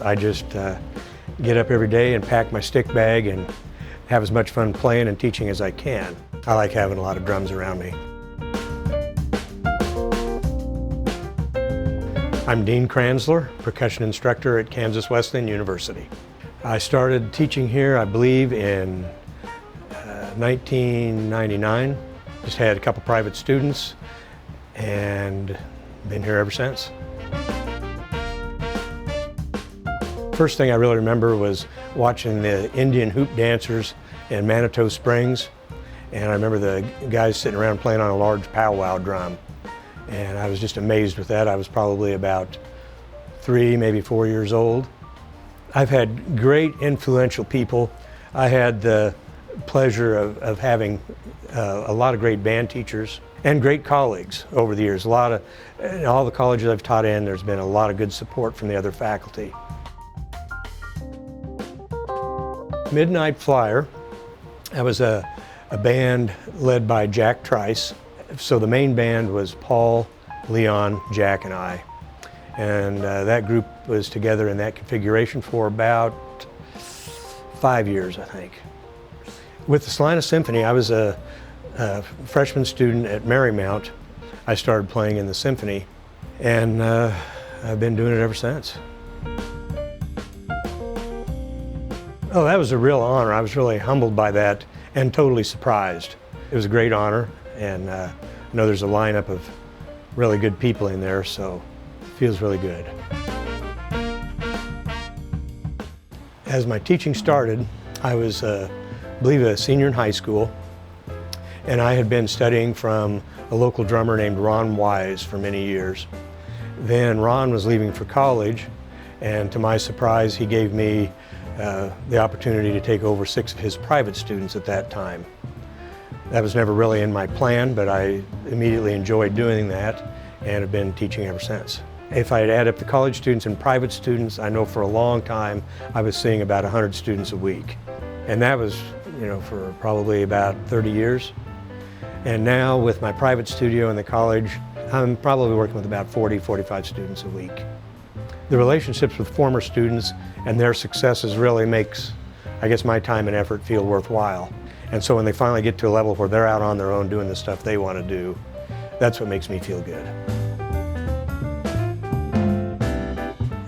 I just get up every day and pack my stick bag and have as much fun playing and teaching as I can. I like having a lot of drums around me. I'm Dean Kranzler, percussion instructor at Kansas Wesleyan University. I started teaching here, I believe, in 1999. Just had a couple private students and been here ever since. First thing I really remember was watching the Indian hoop dancers in Manitou Springs, and I remember the guys sitting around playing on a large powwow drum, and I was just amazed with that. I was probably about 3, maybe 4 years old. I've had great influential people. I had the pleasure of having a lot of great band teachers and great colleagues over the years. In all the colleges I've taught in, there's been a lot of good support from the other faculty. Midnight Flyer, that was a band led by Jack Trice. So the main band was Paul, Leon, Jack, and I. And that group was together in that configuration for about 5 years, I think. With the Salina Symphony, I was a freshman student at Marymount. I started playing in the symphony, and I've been doing it ever since. Oh, that was a real honor. I was really humbled by that and totally surprised. It was a great honor, and I know there's a lineup of really good people in there, so it feels really good. As my teaching started, I was, I believe, a senior in high school, and I had been studying from a local drummer named Ron Wise for many years. Then Ron was leaving for college, and to my surprise, he gave me the opportunity to take over 6 of his private students at that time. That was never really in my plan, but I immediately enjoyed doing that and have been teaching ever since. If I had added up the college students and private students, I know for a long time I was seeing about 100 students a week. And that was, for probably about 30 years. And now with my private studio in the college, I'm probably working with about 40, 45 students a week. The relationships with former students and their successes really makes, I guess, my time and effort feel worthwhile. And so when they finally get to a level where they're out on their own doing the stuff they want to do, that's what makes me feel good.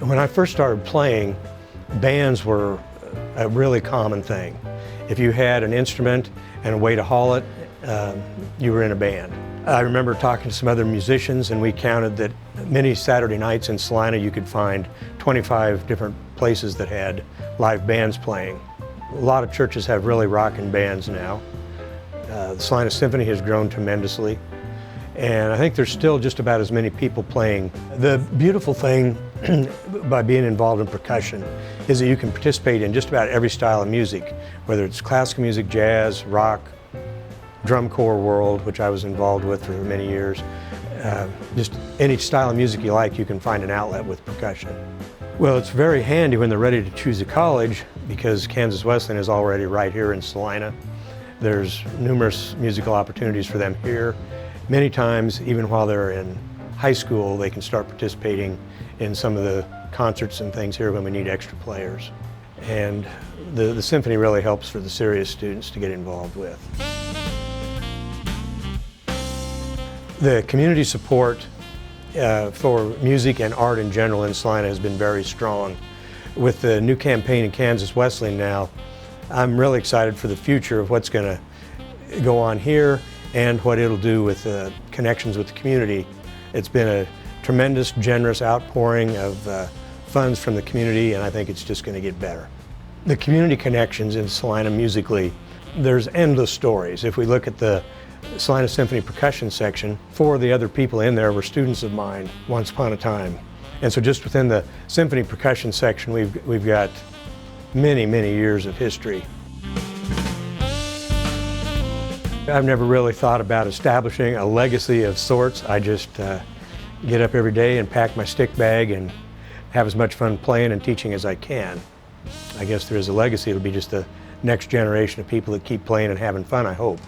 When I first started playing, bands were a really common thing. If you had an instrument and a way to haul it, you were in a band. I remember talking to some other musicians, and we counted that many Saturday nights in Salina you could find 25 different places that had live bands playing. A lot of churches have really rocking bands now. The Salina Symphony has grown tremendously, and I think there's still just about as many people playing. The beautiful thing by being involved in percussion is that you can participate in just about every style of music, whether it's classical music, jazz, rock, drum corps world, which I was involved with for many years. Just any style of music you like, you can find an outlet with percussion. Well, it's very handy when they're ready to choose a college, because Kansas Wesleyan is already right here in Salina. There's numerous musical opportunities for them here. Many times, even while they're in high school, they can start participating in some of the concerts and things here when we need extra players. And the symphony really helps for the serious students to get involved with. The community support for music and art in general in Salina has been very strong. With the new campaign in Kansas Wesleyan now, I'm really excited for the future of what's going to go on here and what it'll do with connections with the community. It's been a tremendous, generous outpouring of funds from the community, and I think it's just going to get better. The community connections in Salina musically, there's endless stories. If we look at the Salina Symphony percussion section, 4 of the other people in there were students of mine once upon a time. And so just within the symphony percussion section, we've got many, many years of history. I've never really thought about establishing a legacy of sorts. I just get up every day and pack my stick bag and have as much fun playing and teaching as I can. I guess there is a legacy. It'll be just the next generation of people that keep playing and having fun, I hope.